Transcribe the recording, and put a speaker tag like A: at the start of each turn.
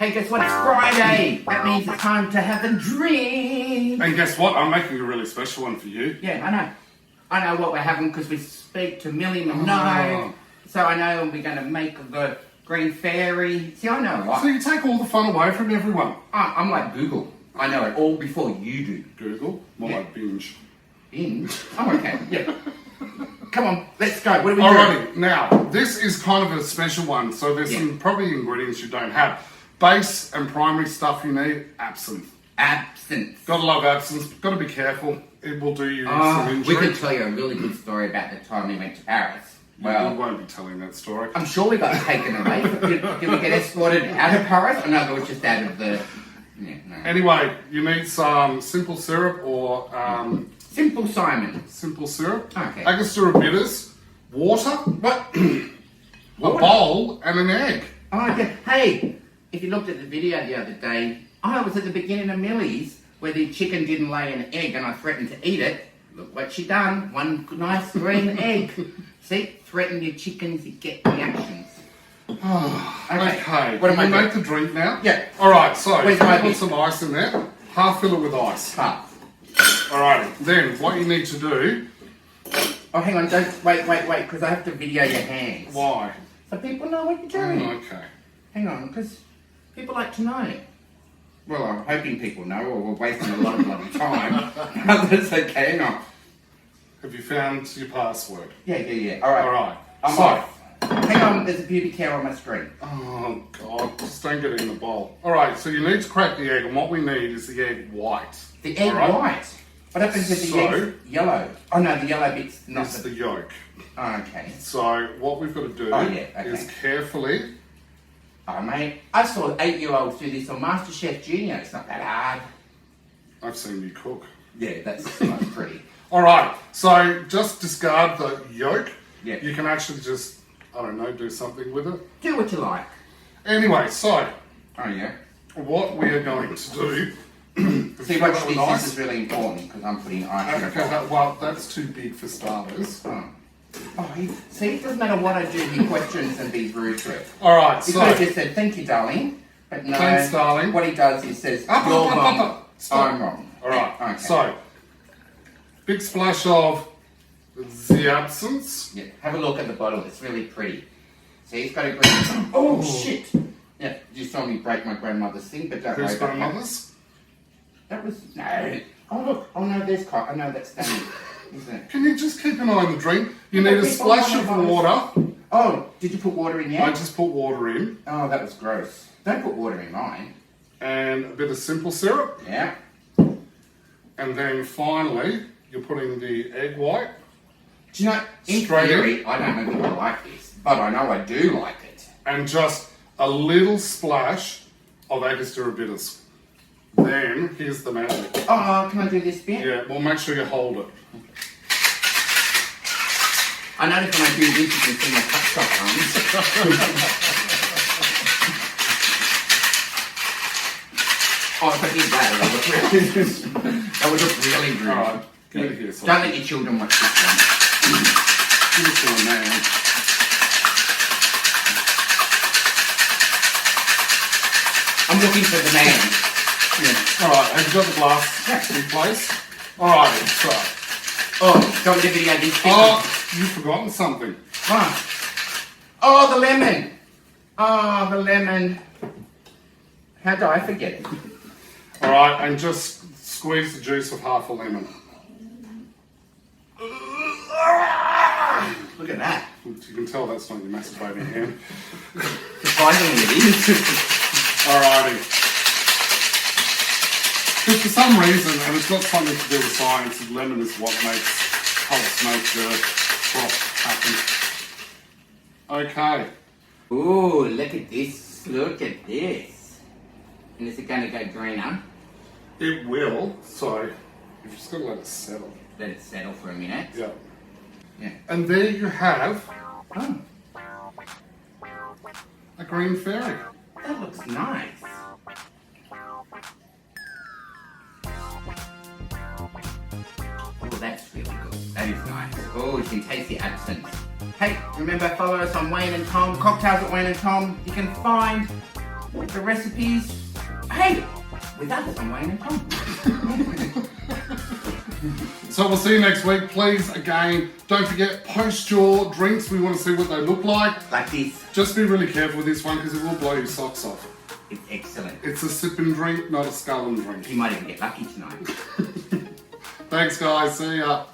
A: Hey, guess what? It's Friday. That means it's time to have a drink.
B: And guess what? I'm making a really special one for you.
A: Yeah, I know. I know what we're having because we speak to Kylie Minogue. So I know we're going to make the green fairy. See, I know a lot.
B: So you take all the fun away from everyone.
A: I'm like Google. I know it all before you do.
B: Google? More like binge.
A: Binge? Oh, okay. Yeah. Come on, let's go. What are we
B: Alrighty,
A: doing?
B: now, this is kind of a special one. So there's some probably ingredients you don't have. Base and primary stuff you need, absinthe.
A: Absinthe.
B: Gotta love absinthe. Gotta be careful. It will do you some injury.
A: We could tell you a really good story about the time we went to Paris.
B: Well, we won't be telling that story.
A: I'm sure we got taken away. Did we get escorted out of Paris? Or no, it was just out of the... Yeah, no.
B: Anyway, you need some simple syrup or...
A: Simple Simon.
B: Simple syrup.
A: Okay.
B: Angostura bitters. Water.
A: What?
B: A bowl and an egg.
A: Oh, okay. Hey, if you looked at the video the other day, I was at the beginning of Millie's where the chicken didn't lay an egg and I threatened to eat it. Look what she done. One nice green egg. See? Threaten your chickens, you get reactions.
B: Okay.
A: What am I
B: Can we
A: doing?
B: make the drink now?
A: Yeah.
B: Alright, so
A: Where's
B: you
A: my
B: put
A: bit?
B: some ice in there. Half fill it with ice.
A: Half.
B: Alrighty. Then what you need to do...
A: Oh, hang on. Don't wait, because I have to video your hands.
B: Why?
A: So people know what you're doing.
B: Okay.
A: Hang on, because people like to know. Well, I'm hoping people know, or we're wasting a lot of bloody time. That's okay, no.
B: Have you found your password?
A: Yeah. All right.
B: Alright.
A: I'm off. Hang on, there's a beauty care on my screen.
B: Oh, God. Just don't get it in the bowl. Alright, so you need to crack the egg, and what we need is the egg white.
A: The egg white? What happens if the egg's yellow? Oh, no, the yellow bit's not
B: It's the yolk.
A: Oh, okay.
B: So what we've got to do is carefully...
A: Oh, mate, I saw 8-year-olds do this on MasterChef Junior. It's not that hard.
B: I've seen you cook.
A: Yeah, that's not pretty.
B: Alright, so just discard the yolk.
A: Yeah.
B: You can actually just, I don't know, do something with it.
A: Do what you like.
B: Anyway, so
A: Oh, yeah.
B: what we are going to do...
A: See, watch this. This is really important because I'm putting ice in
B: Okay, well, that's too big for starters.
A: See, it doesn't matter what I do, he questions and be rude to it.
B: Alright,
A: He
B: so...
A: could have just said, thank you, darling. But no,
B: Thanks, darling.
A: What he does, he says,
B: Up,
A: you're
B: up, up,
A: wrong.
B: up, up. Stop.
A: I'm wrong.
B: Alright,
A: Okay.
B: so... Big splash of the absinthe.
A: Yeah, have a look at the bottle. It's really pretty. See, it's got a green... Oh, shit. Yeah, you saw me break my grandmother's thing, but don't worry
B: Whose
A: about that.
B: grandmother's?
A: That was... No. Oh, look. Oh, no, there's... I know that's Danny, isn't it?
B: Can you just keep an eye on the drink? You need a splash of water.
A: Oh, did you put water in yet?
B: I just put water in.
A: Oh, that was gross. Don't put water in mine.
B: And a bit of simple syrup.
A: Yeah.
B: And then finally, you're putting the egg white.
A: Do you know, in
B: Straight
A: theory, I don't know if I like this, but I know I do like it.
B: And just a little splash of Angostura bitters. Then, here's the magic.
A: Oh, can I do this bit?
B: Yeah, well, make sure you hold it.
A: I notice when I do this, you can see my cut shop arms. Oh, if I did that would look really rude.
B: Alright, give it here.
A: Don't let your children watch this one.
B: Give it to a man.
A: I'm looking for the man.
B: Yeah. Alright, have you got the glass in place? Alright, so.
A: Oh, don't let the video this bit.
B: Oh, you've forgotten something.
A: Oh, the lemon. Oh, the lemon. How do I forget it?
B: Alright, and just squeeze the juice of half a lemon.
A: Look at that.
B: You can tell that's not your masturbating hand.
A: Surprisingly, it is.
B: Alrighty. Because for some reason, and it's got something to do with science, lemon is what helps make the froth happen. Okay.
A: Ooh, look at this. Look at this. And is it going to go greener?
B: It will, so you've just got to let it settle.
A: Let it settle for a minute.
B: Yeah.
A: Yeah.
B: And there you have
A: Oh,
B: a green fairy.
A: that looks nice. Oh, that's really good. That is nice. Oh, you can taste the absinthe. Hey, remember, follow us on Wayne and Tom, Cocktails at Wayne and Tom. You can find The recipes, hey, with us on Wayne and Tom.
B: So we'll see you next week. Please, again, don't forget, post your drinks. We want to see what they look like.
A: Like this.
B: Just be really careful with this one because it will blow your socks off.
A: It's excellent.
B: It's a sipping drink, not a sculling drink.
A: You might even get lucky tonight.
B: Thanks, guys. See ya.